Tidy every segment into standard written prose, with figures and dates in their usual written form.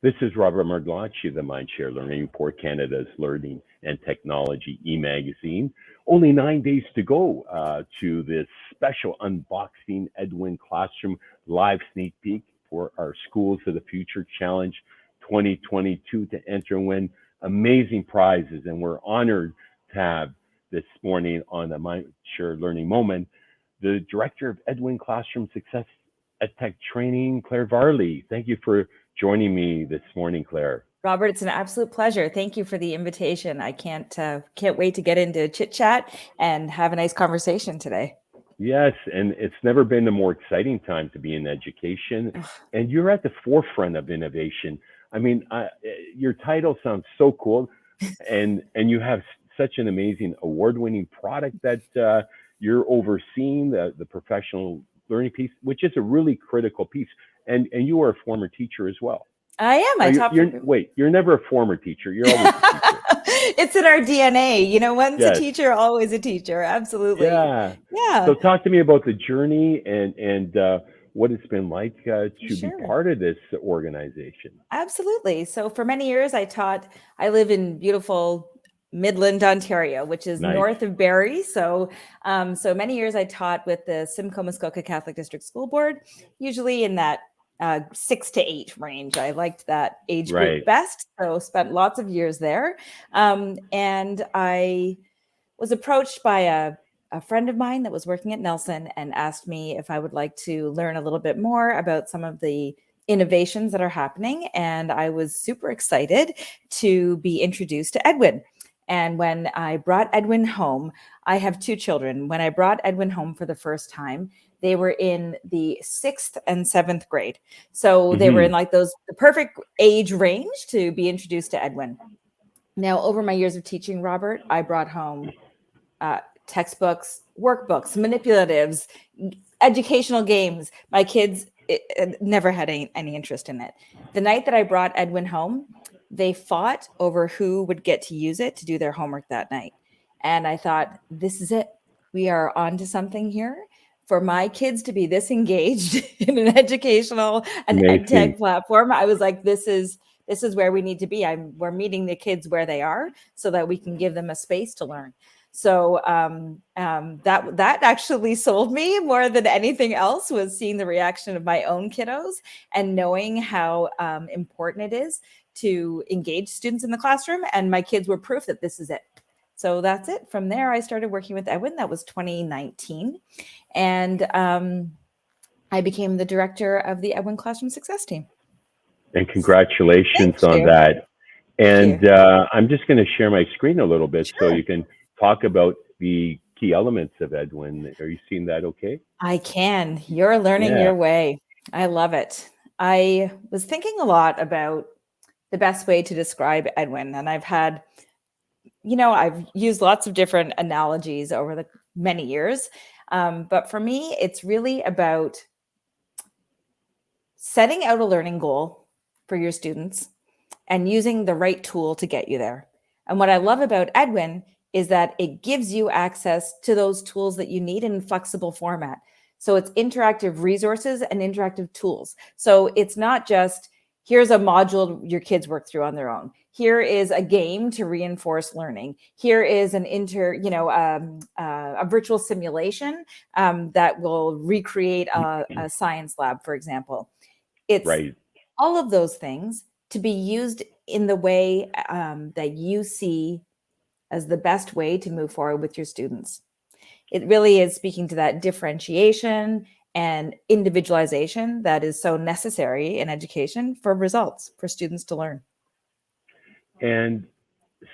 This is Robert Mardlacci of the Mindshare Learning Report, Canada's Learning and Technology e-magazine. Only 9 days to go to this special unboxing Edwin Classroom live sneak peek for our Schools of the Future Challenge 2022 to enter and win amazing prizes. And we're honored to have this morning on the Mindshare Learning Moment the Director of Edwin Classroom Success EdTech Training, Claire Varley. Thank you for joining me this morning, Claire. Robert, it's an absolute pleasure. Thank you for the invitation. I can't wait to get into chit chat and have a nice conversation today. Yes, and it's never been a more exciting time to be in education, and you're at the forefront of innovation. I mean, your title sounds so cool, and you have such an amazing award-winning product that you're overseeing the professional learning piece, which is a really critical piece. And you are a former teacher as well. I am. Wait, you're never a former teacher. You're always a teacher. It's in our DNA. You know, once a teacher, always a teacher. Absolutely. Yeah. So talk to me about the journey and what it's been like to be part of this organization. Absolutely. So for many years, I live in beautiful Midland, Ontario, which is north of Barrie. So many years I taught with the Simcoe Muskoka Catholic District School Board, usually in that 6 to 8 range. I liked that age group best. So spent lots of years there. And I was approached by a friend of mine that was working at Nelson and asked me if I would like to learn a little bit more about some of the innovations that are happening. And I was super excited to be introduced to Edwin. And when I brought Edwin home, I have 2 children. When I brought Edwin home for the first time, they were in the 6th and 7th grade. So they were in like the perfect age range to be introduced to Edwin. Now, over my years of teaching, Robert, I brought home textbooks, workbooks, manipulatives, educational games. My kids never had any interest in it. The night that I brought Edwin home, they fought over who would get to use it to do their homework that night. And I thought, this is it. We are on to something here. For my kids to be this engaged in an educational and EdTech platform, I was like, this is where we need to be. We're meeting the kids where they are so that we can give them a space to learn. So that actually sold me more than anything else, was seeing the reaction of my own kiddos and knowing how important it is to engage students in the classroom. And my kids were proof that this is it. So that's it. From there, I started working with Edwin. That was 2019. And I became the director of the Edwin Classroom Success Team. And congratulations on that. And I'm just going to share my screen a little bit so you can talk about the key elements of Edwin. Are you seeing that okay? I can. You're learning your way. I love it. I was thinking a lot about the best way to describe Edwin. And I've used lots of different analogies over the many years. But for me, it's really about setting out a learning goal for your students and using the right tool to get you there. And what I love about Edwin is that it gives you access to those tools that you need in flexible format. So it's interactive resources and interactive tools. So it's not just, here's a module your kids work through on their own. Here is a game to reinforce learning. Here is an a virtual simulation that will recreate a science lab, for example. It's all of those things to be used in the way that you see as the best way to move forward with your students. It really is speaking to that differentiation and individualization that is so necessary in education for results, for students to learn. And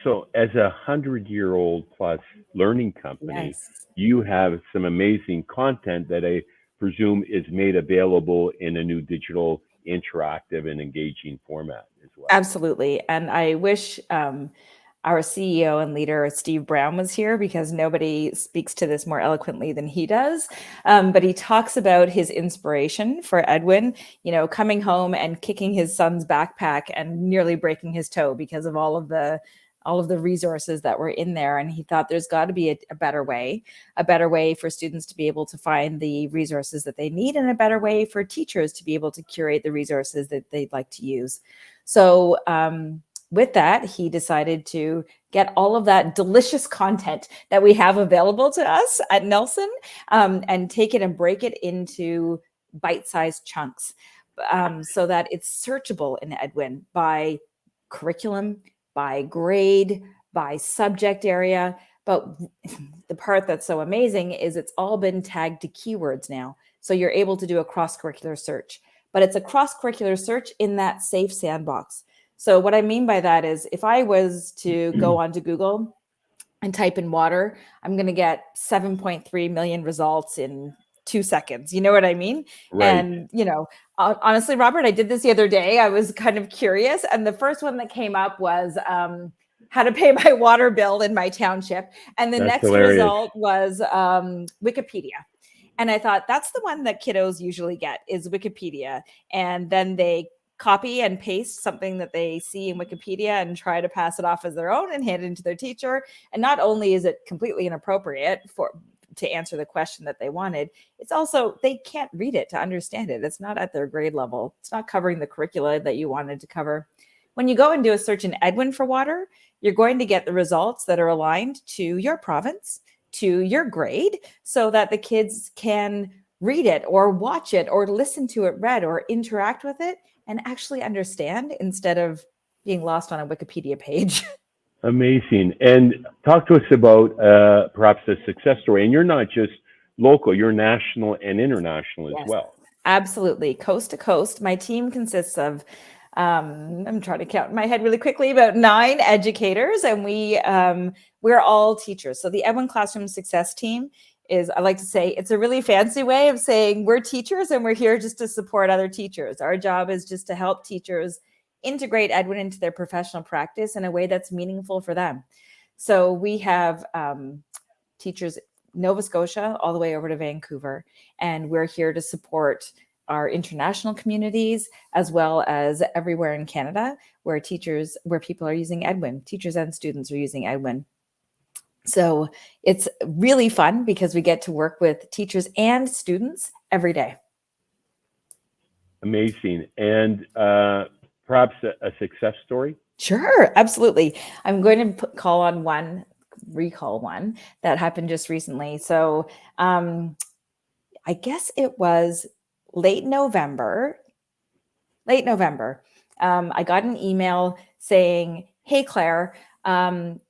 so as a 100-year-old plus learning company, you have some amazing content that I presume is made available in a new digital, interactive, and engaging format as well. Absolutely. And I wish our CEO and leader, Steve Brown, was here, because nobody speaks to this more eloquently than he does. But he talks about his inspiration for Edwin, coming home and kicking his son's backpack and nearly breaking his toe because of all of the all of the resources that were in there. And he thought there's got to be a better way for students to be able to find the resources that they need, and a better way for teachers to be able to curate the resources that they'd like to use. So with that, he decided to get all of that delicious content that we have available to us at Nelson, and take it and break it into bite-sized chunks, so that it's searchable in Edwin by curriculum, by grade, by subject area. But the part that's so amazing is it's all been tagged to keywords now. So you're able to do a cross-curricular search, but it's a cross-curricular search in that safe sandbox. So what I mean by that is, if I was to go onto Google and type in water, I'm going to get 7.3 million results in 2 seconds. You know what I mean? Right. And, honestly, Robert, I did this the other day. I was kind of curious. And the first one that came up was how to pay my water bill in my township. And the next result was Wikipedia. And I thought, that's the one that kiddos usually get, is Wikipedia. And then they copy and paste something that they see in Wikipedia and try to pass it off as their own and hand it into their teacher. And not only is it completely inappropriate to answer the question that they wanted, it's also, they can't read it to understand it. It's not at their grade level. It's not covering the curricula that you wanted to cover. When you go and do a search in Edwin for water, you're going to get the results that are aligned to your province, to your grade, so that the kids can read it or watch it or listen to it read or interact with it and actually understand, instead of being lost on a Wikipedia page. Amazing. And talk to us about perhaps a success story. And you're not just local, you're national and international as well. Absolutely. Coast to coast. My team consists of, I'm trying to count in my head really quickly, about 9 educators, and we're all teachers. So the Edwin Classroom Success Team is, I like to say, it's a really fancy way of saying we're teachers and we're here just to support other teachers. Our job is just to help teachers integrate Edwin into their professional practice in a way that's meaningful for them. So we have teachers Nova Scotia all the way over to Vancouver, and we're here to support our international communities, as well as everywhere in Canada where people are using Edwin. Teachers and students are using Edwin. So it's really fun because we get to work with teachers and students every day. Amazing. And perhaps a success story? Sure, absolutely. I'm going to recall one that happened just recently. So I guess it was late November. I got an email saying, "Hey, Claire,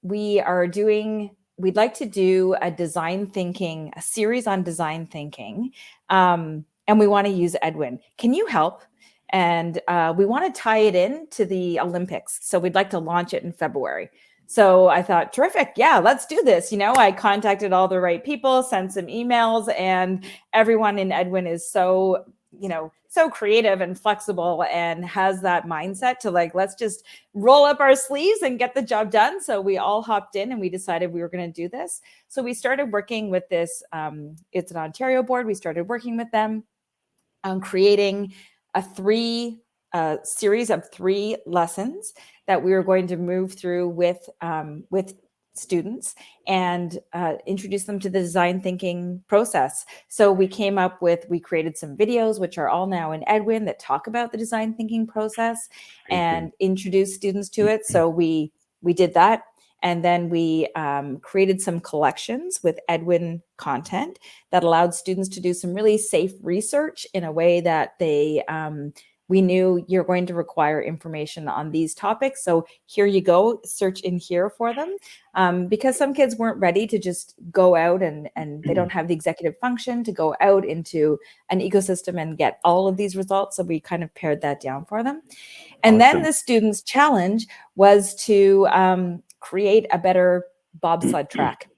we'd like to do a series on design thinking, and we want to use Edwin. Can you help? And we want to tie it in to the Olympics. So we'd like to launch it in February." So I thought, terrific. Yeah, let's do this. I contacted all the right people, sent some emails, and everyone in Edwin is so creative and flexible and has that mindset to let's just roll up our sleeves and get the job done. So we all hopped in and we decided we were going to do this. So we started working with this. It's an Ontario board. We started working with them on creating a series of 3 lessons that we were going to move through with students and introduce them to the design thinking process. So we created some videos, which are all now in Edwin, that talk about the design thinking process and introduce students to it. So we did that. And then we created some collections with Edwin content that allowed students to do some really safe research in a way that we knew you're going to require information on these topics. So here you go, search in here for them. Because some kids weren't ready to just go out and they don't have the executive function to go out into an ecosystem and get all of these results. So we kind of pared that down for them. And then the students' challenge was to create a better bobsled track.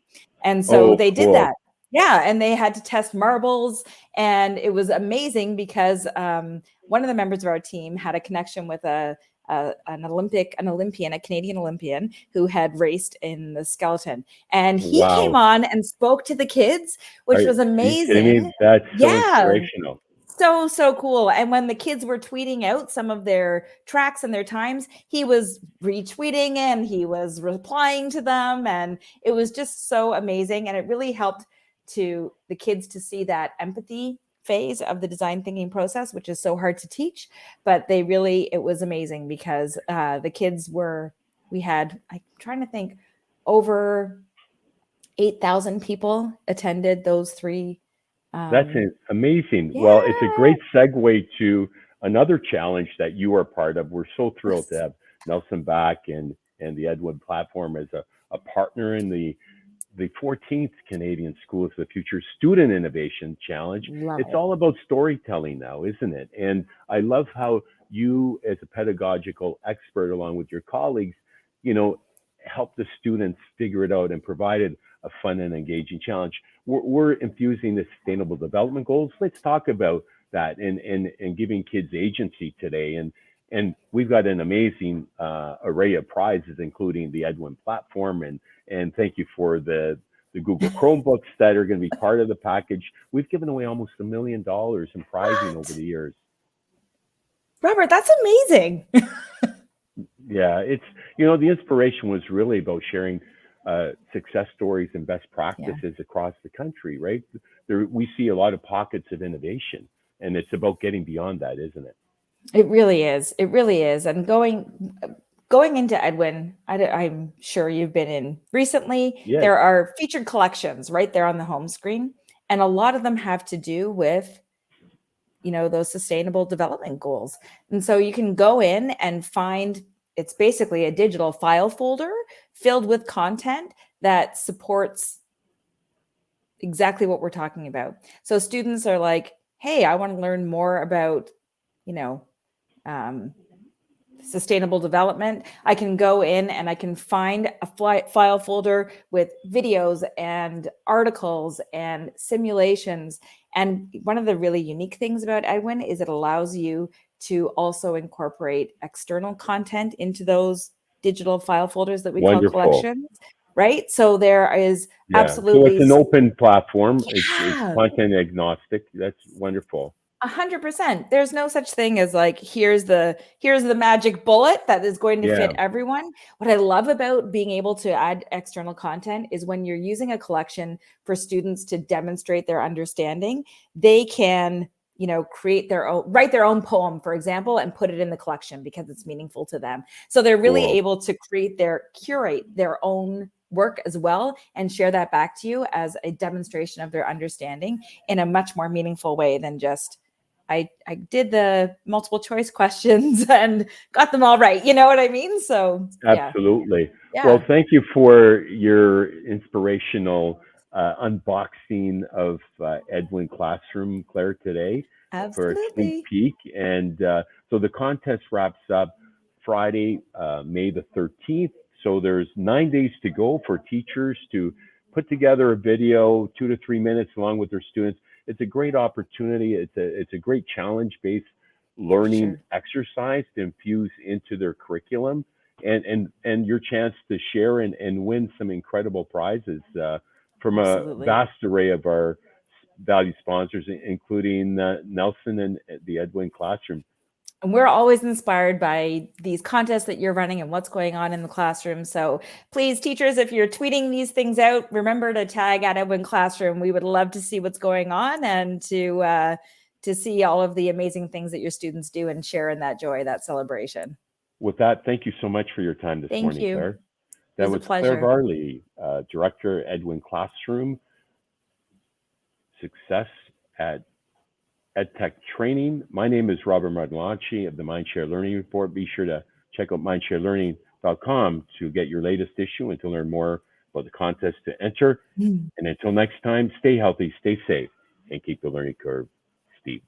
And so they did that. Yeah, and they had to test marbles, and it was amazing because one of the members of our team had a connection with an Olympian, a Canadian Olympian who had raced in the skeleton, and he came on and spoke to the kids, which was amazing. That's so inspirational. So cool. And when the kids were tweeting out some of their tracks and their times, he was retweeting and he was replying to them, and it was just so amazing. And it really helped to the kids to see that empathy phase of the design thinking process, which is so hard to teach, but it was amazing because the kids I'm trying to think, over 8,000 people attended those 3. That's amazing. Yeah. Well, it's a great segue to another challenge that you are part of. We're so thrilled to have Nelson Back and the Edwin platform as a partner in the 14th Canadian Schools of the Future Student Innovation Challenge. It's all about storytelling now, isn't it? And I love how you, as a pedagogical expert, along with your colleagues, help the students figure it out and provided a fun and engaging challenge. We're infusing the Sustainable Development Goals. Let's talk about that and giving kids agency today. And we've got an amazing array of prizes, including the Edwin platform. And thank you for the Google Chromebooks that are going to be part of the package. We've given away almost $1 million in prizing over the years. Robert, that's amazing. Yeah, it's, the inspiration was really about sharing success stories and best practices across the country, right? We see a lot of pockets of innovation, and it's about getting beyond that, isn't it? It really is. It really is. And going into Edwin, I'm sure you've been in recently. Yes. There are featured collections right there on the home screen, and a lot of them have to do with those sustainable development goals. And so you can go in and find, it's basically a digital file folder filled with content that supports exactly what we're talking about. So students are like, hey, I want to learn more about, sustainable development. I can go in and I can find a file folder with videos and articles and simulations. And one of the really unique things about Edwin is it allows you to also incorporate external content into those digital file folders that we call collections, right? So there is absolutely... So it's an open platform. It's content agnostic. That's wonderful. 100%. There's no such thing as like, here's the magic bullet that is going to fit everyone. What I love about being able to add external content is when you're using a collection for students to demonstrate their understanding, they can, write their own poem, for example, and put it in the collection because it's meaningful to them. So they're really able to curate their own work as well and share that back to you as a demonstration of their understanding in a much more meaningful way than just, I did the multiple choice questions and got them all right. You know what I mean? So absolutely. Yeah. Well, thank you for your inspirational unboxing of Edwin Classroom, Claire, today. Absolutely. For a sneak peek. And so the contest wraps up Friday, May the 13th. So there's 9 days to go for teachers to put together a video, 2 to 3 minutes, along with their students. It's a great opportunity. It's a great challenge-based learning exercise to infuse into their curriculum, and your chance to share and win some incredible prizes from a vast array of our valued sponsors, including Nelson and the Edwin Classroom. And we're always inspired by these contests that you're running and what's going on in the classroom. So please, teachers, if you're tweeting these things out, remember to tag at Edwin Classroom. We would love to see what's going on and to see all of the amazing things that your students do and share in that joy, that celebration. With that, thank you so much for your time this morning, Claire. That was Claire Varley, Director, Edwin Classroom, Success at EdTech Training. My name is Robert Martinacci of the Mindshare Learning Report. Be sure to check out mindsharelearning.com to get your latest issue and to learn more about the contest to enter. And until next time, stay healthy, stay safe, and keep the learning curve steep.